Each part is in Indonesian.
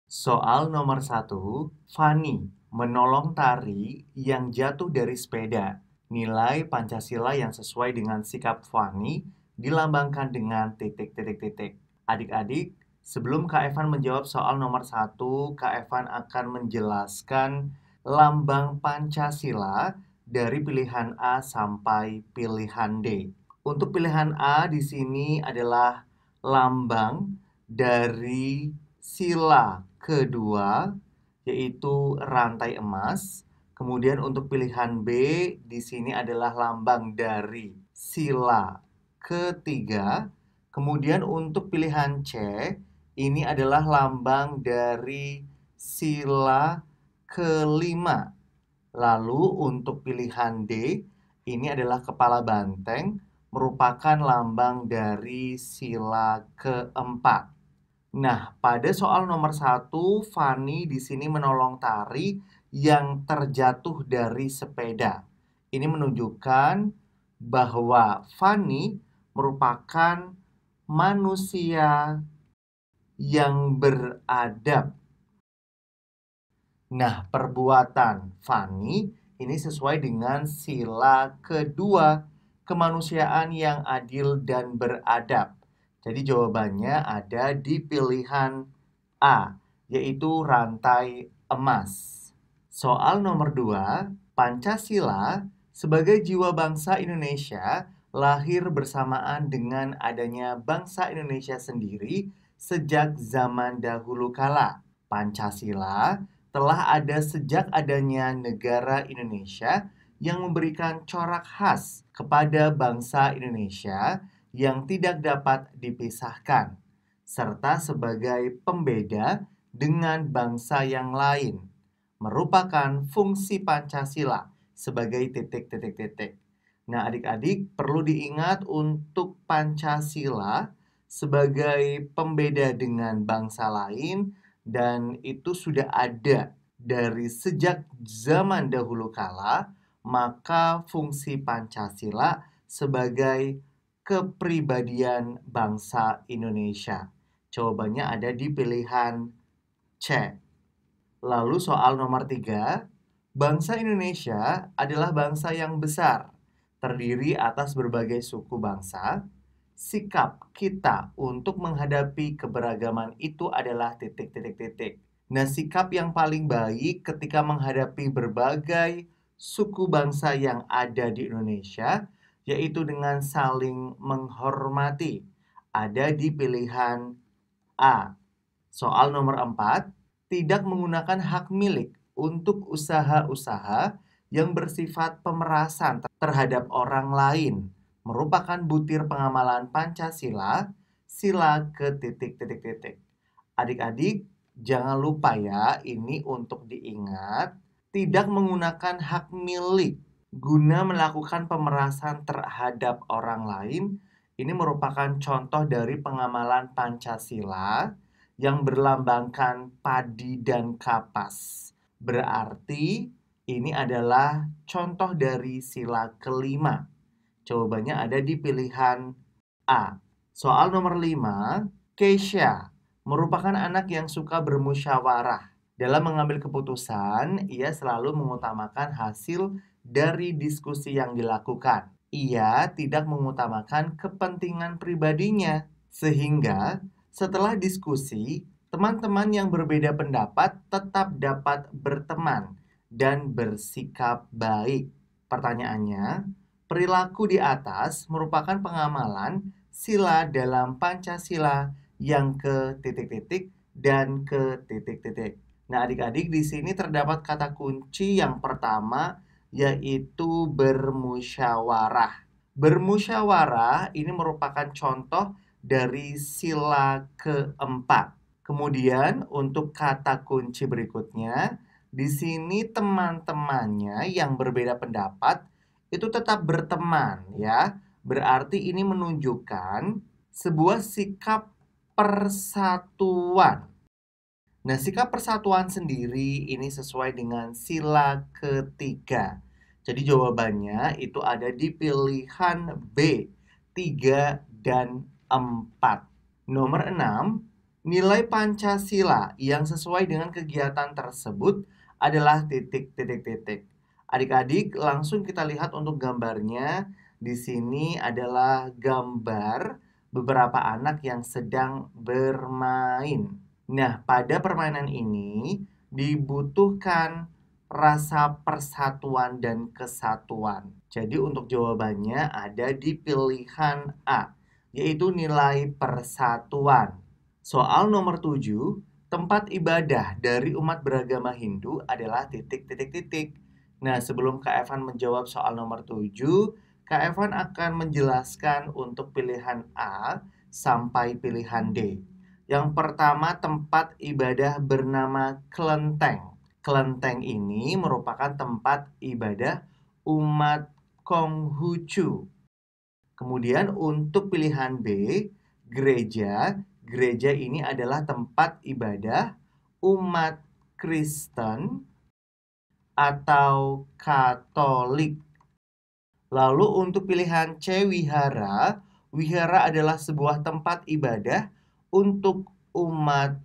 Soal nomor 1, Fani menolong Tari yang jatuh dari sepeda. Nilai Pancasila yang sesuai dengan sikap Fani dilambangkan dengan titik-titik-titik. Adik-adik, sebelum Kak Evan menjawab soal nomor 1, Kak Evan akan menjelaskan lambang Pancasila dari pilihan A sampai pilihan D. Untuk pilihan A di sini adalah lambang dari sila kedua, yaitu rantai emas. Kemudian untuk pilihan B di sini adalah lambang dari sila ketiga. Kemudian untuk pilihan C ini adalah lambang dari sila kelima. Lalu untuk pilihan D ini adalah kepala banteng, merupakan lambang dari sila keempat. Nah, pada soal nomor 1, Fani di sini menolong Tari yang terjatuh dari sepeda. Ini menunjukkan bahwa Fani merupakan manusia yang beradab. Nah, perbuatan Fani ini sesuai dengan sila kedua, kemanusiaan yang adil dan beradab. Jadi jawabannya ada di pilihan A, yaitu rantai emas. Soal nomor 2, Pancasila sebagai jiwa bangsa Indonesia lahir bersamaan dengan adanya bangsa Indonesia sendiri sejak zaman dahulu kala. Pancasila telah ada sejak adanya negara Indonesia yang memberikan corak khas kepada bangsa Indonesia yang tidak dapat dipisahkan, serta sebagai pembeda dengan bangsa yang lain, merupakan fungsi Pancasila sebagai titik-titik-titik. Nah, adik-adik perlu diingat untuk Pancasila sebagai pembeda dengan bangsa lain, dan itu sudah ada dari sejak zaman dahulu kala, maka fungsi Pancasila sebagai kepribadian bangsa Indonesia. Jawabannya ada di pilihan C. Lalu soal nomor 3, bangsa Indonesia adalah bangsa yang besar, terdiri atas berbagai suku bangsa. Sikap kita untuk menghadapi keberagaman itu adalah titik-titik-titik. Nah, sikap yang paling baik ketika menghadapi berbagai suku bangsa yang ada di Indonesia, yaitu dengan saling menghormati. Ada di pilihan A. Soal nomor 4, tidak menggunakan hak milik untuk usaha-usaha yang bersifat pemerasan terhadap orang lain, merupakan butir pengamalan Pancasila, sila ke titik-titik-titik. Adik-adik, jangan lupa ya, ini untuk diingat, tidak menggunakan hak milik guna melakukan pemerasan terhadap orang lain. Ini merupakan contoh dari pengamalan Pancasila yang berlambangkan padi dan kapas. Berarti ini adalah contoh dari sila kelima. Jawabannya ada di pilihan A. Soal nomor 5, Keisha merupakan anak yang suka bermusyawarah. Dalam mengambil keputusan, ia selalu mengutamakan hasil dari diskusi yang dilakukan. Ia tidak mengutamakan kepentingan pribadinya, sehingga setelah diskusi, teman-teman yang berbeda pendapat tetap dapat berteman dan bersikap baik. Pertanyaannya, perilaku di atas merupakan pengamalan sila dalam Pancasila yang ke titik-titik dan ke titik-titik. Nah, adik-adik, di sini terdapat kata kunci yang pertama, yaitu bermusyawarah. Bermusyawarah ini merupakan contoh dari sila keempat. Kemudian untuk kata kunci berikutnya, di sini teman-temannya yang berbeda pendapat itu tetap berteman ya. Berarti ini menunjukkan sebuah sikap persatuan. Nah, sikap persatuan sendiri ini sesuai dengan sila ketiga. Jadi jawabannya itu ada di pilihan B, 3, dan 4. Nomor 6, nilai Pancasila yang sesuai dengan kegiatan tersebut adalah titik, titik, titik. Adik-adik, langsung kita lihat untuk gambarnya. Di sini adalah gambar beberapa anak yang sedang bermain. Nah, pada permainan ini dibutuhkan rasa persatuan dan kesatuan. Jadi untuk jawabannya ada di pilihan A, yaitu nilai persatuan. Soal nomor 7, tempat ibadah dari umat beragama Hindu adalah titik, titik, titik. Nah, sebelum Kak Evan menjawab soal nomor 7, Kak Evan akan menjelaskan untuk pilihan A sampai pilihan D. Yang pertama, tempat ibadah bernama kelenteng. Kelenteng ini merupakan tempat ibadah umat Konghucu. Kemudian untuk pilihan B, gereja. Gereja ini adalah tempat ibadah umat Kristen atau Katolik. Lalu untuk pilihan C, wihara. Wihara adalah sebuah tempat ibadah untuk umat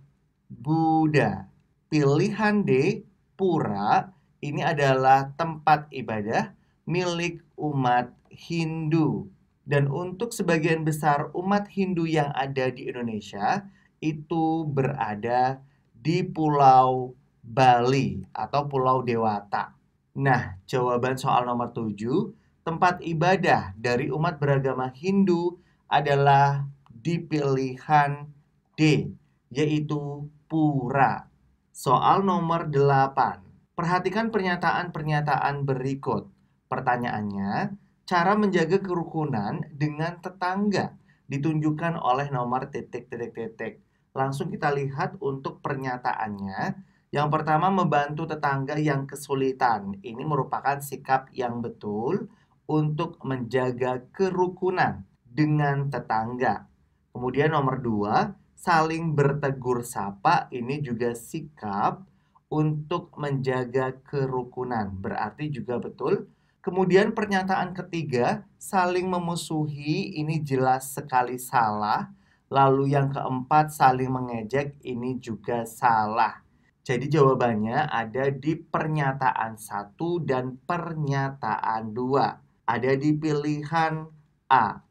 Buddha. Pilihan D, pura. Ini adalah tempat ibadah milik umat Hindu. Dan untuk sebagian besar umat Hindu yang ada di Indonesia, itu berada di Pulau Bali atau Pulau Dewata. Nah, jawaban soal nomor 7, tempat ibadah dari umat beragama Hindu adalah di pilihan D, yaitu pura. Soal nomor 8. Perhatikan pernyataan-pernyataan berikut. Pertanyaannya, cara menjaga kerukunan dengan tetangga ditunjukkan oleh nomor titik, titik, titik. Langsung kita lihat untuk pernyataannya. Yang pertama, membantu tetangga yang kesulitan. Ini merupakan sikap yang betul untuk menjaga kerukunan dengan tetangga. Kemudian nomor 2, saling bertegur sapa. Ini juga sikap untuk menjaga kerukunan. Berarti juga betul. Kemudian pernyataan ketiga, saling memusuhi. Ini jelas sekali salah. Lalu yang keempat, saling mengejek. Ini juga salah. Jadi jawabannya ada di pernyataan 1 dan pernyataan 2. Ada di pilihan A.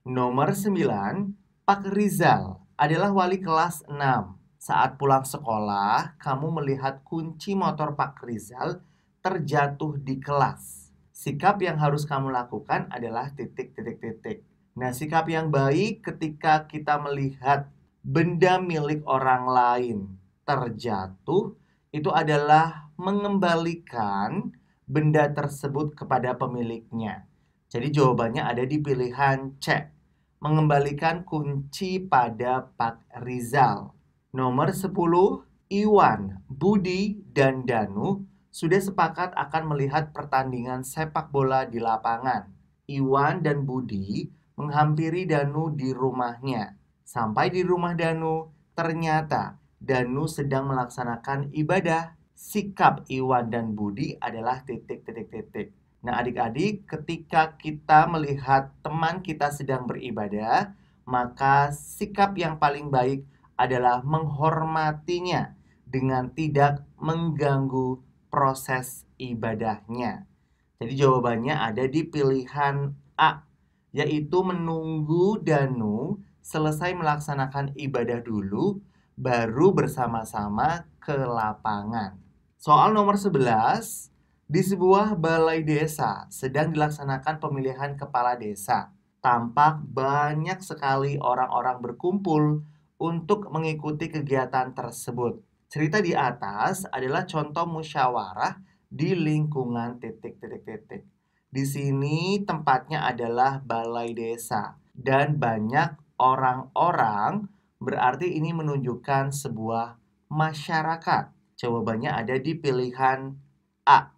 Nomor 9, Pak Rizal adalah wali kelas 6. Saat pulang sekolah, kamu melihat kunci motor Pak Rizal terjatuh di kelas. Sikap yang harus kamu lakukan adalah titik, titik, titik. Nah, sikap yang baik ketika kita melihat benda milik orang lain terjatuh, itu adalah mengembalikan benda tersebut kepada pemiliknya. Jadi jawabannya ada di pilihan C, mengembalikan kunci pada Pak Rizal. Nomor 10, Iwan, Budi, dan Danu sudah sepakat akan melihat pertandingan sepak bola di lapangan. Iwan dan Budi menghampiri Danu di rumahnya. Sampai di rumah Danu, ternyata Danu sedang melaksanakan ibadah. Sikap Iwan dan Budi adalah titik, titik, titik. Nah, adik-adik, ketika kita melihat teman kita sedang beribadah, maka sikap yang paling baik adalah menghormatinya dengan tidak mengganggu proses ibadahnya. Jadi jawabannya ada di pilihan A, yaitu menunggu Danu selesai melaksanakan ibadah dulu, baru bersama-sama ke lapangan. Soal nomor 11, di sebuah balai desa sedang dilaksanakan pemilihan kepala desa. Tampak banyak sekali orang-orang berkumpul untuk mengikuti kegiatan tersebut. Cerita di atas adalah contoh musyawarah di lingkungan titik, titik, titik. Di sini tempatnya adalah balai desa dan banyak orang-orang, berarti ini menunjukkan sebuah masyarakat. Jawabannya ada di pilihan A.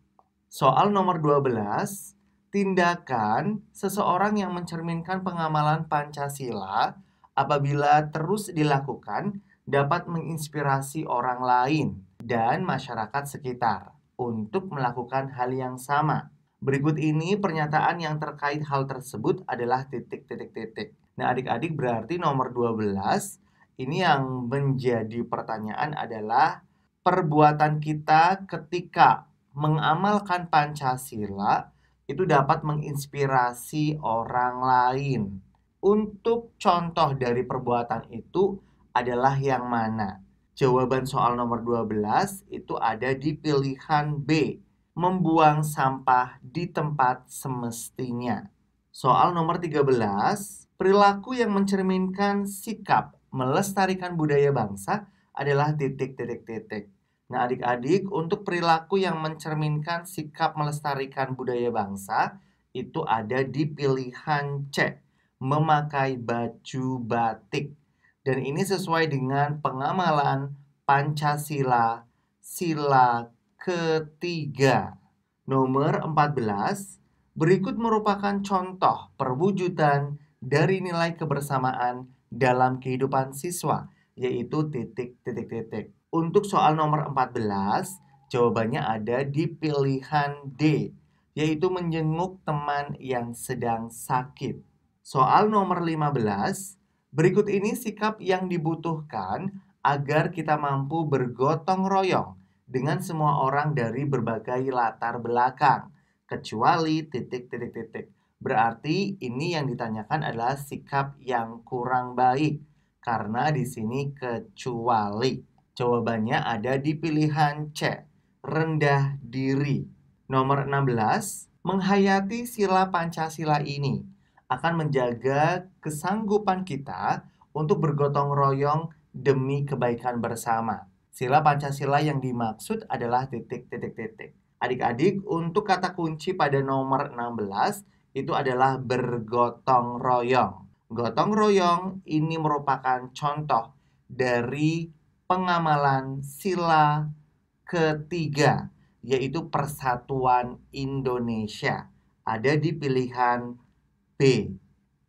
Soal nomor 12, tindakan seseorang yang mencerminkan pengamalan Pancasila apabila terus dilakukan dapat menginspirasi orang lain dan masyarakat sekitar untuk melakukan hal yang sama. Berikut ini pernyataan yang terkait hal tersebut adalah titik, titik, titik. Nah, adik-adik berarti nomor 12 ini yang menjadi pertanyaan adalah perbuatan kita ketika mengamalkan Pancasila itu dapat menginspirasi orang lain. Untuk contoh dari perbuatan itu adalah yang mana? Jawaban soal nomor 12 itu ada di pilihan B, membuang sampah di tempat semestinya. Soal nomor 13, perilaku yang mencerminkan sikap melestarikan budaya bangsa adalah titik, titik, titik. Nah, adik-adik, untuk perilaku yang mencerminkan sikap melestarikan budaya bangsa itu ada di pilihan C, memakai baju batik. Dan ini sesuai dengan pengamalan Pancasila sila ketiga. Nomor 14, berikut merupakan contoh perwujudan dari nilai kebersamaan dalam kehidupan siswa, yaitu titik, titik, titik. Untuk soal nomor 14, jawabannya ada di pilihan D, yaitu menjenguk teman yang sedang sakit. Soal nomor 15, berikut ini sikap yang dibutuhkan agar kita mampu bergotong royong dengan semua orang dari berbagai latar belakang, kecuali titik, titik, titik. Berarti ini yang ditanyakan adalah sikap yang kurang baik, karena di sini kecuali. Jawabannya ada di pilihan C, rendah diri. Nomor 16, menghayati sila Pancasila ini akan menjaga kesanggupan kita untuk bergotong royong demi kebaikan bersama. Sila Pancasila yang dimaksud adalah titik, titik, titik. Adik-adik, untuk kata kunci pada nomor 16 itu adalah bergotong royong. Gotong royong ini merupakan contoh dari pengamalan sila ketiga, yaitu Persatuan Indonesia. Ada di pilihan B.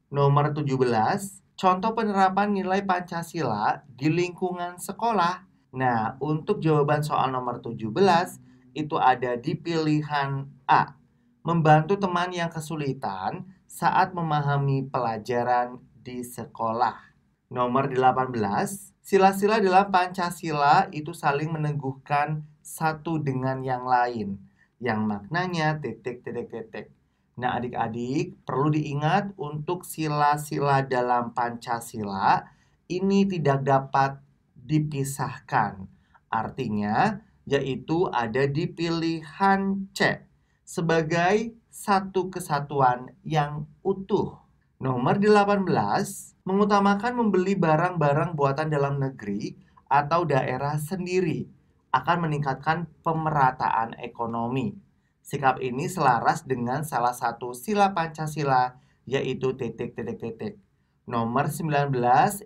Nomor 17, contoh penerapan nilai Pancasila di lingkungan sekolah. Nah, untuk jawaban soal nomor 17 itu ada di pilihan A, membantu teman yang kesulitan saat memahami pelajaran di sekolah. Nomor 18, sila-sila dalam Pancasila itu saling meneguhkan satu dengan yang lain, yang maknanya titik, titik, titik. Nah, adik-adik, perlu diingat untuk sila-sila dalam Pancasila ini tidak dapat dipisahkan. Artinya, yaitu ada di pilihan C, sebagai satu kesatuan yang utuh. Nomor 18, mengutamakan membeli barang-barang buatan dalam negeri atau daerah sendiri akan meningkatkan pemerataan ekonomi. Sikap ini selaras dengan salah satu sila Pancasila, yaitu titik, titik, titik. Nomor 19,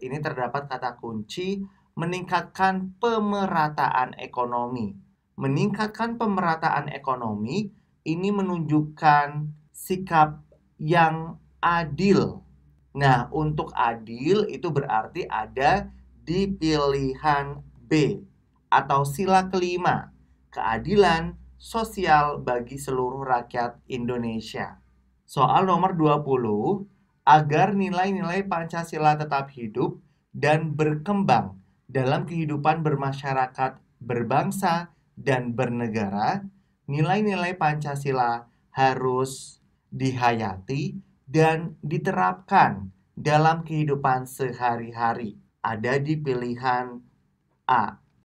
ini terdapat kata kunci meningkatkan pemerataan ekonomi. Meningkatkan pemerataan ekonomi ini menunjukkan sikap yang adil. Nah, untuk adil itu berarti ada di pilihan B atau sila kelima, keadilan sosial bagi seluruh rakyat Indonesia. Soal nomor 20, agar nilai-nilai Pancasila tetap hidup dan berkembang dalam kehidupan bermasyarakat, berbangsa, dan bernegara, nilai-nilai Pancasila harus dihayati dan diterapkan dalam kehidupan sehari-hari. Ada di pilihan A,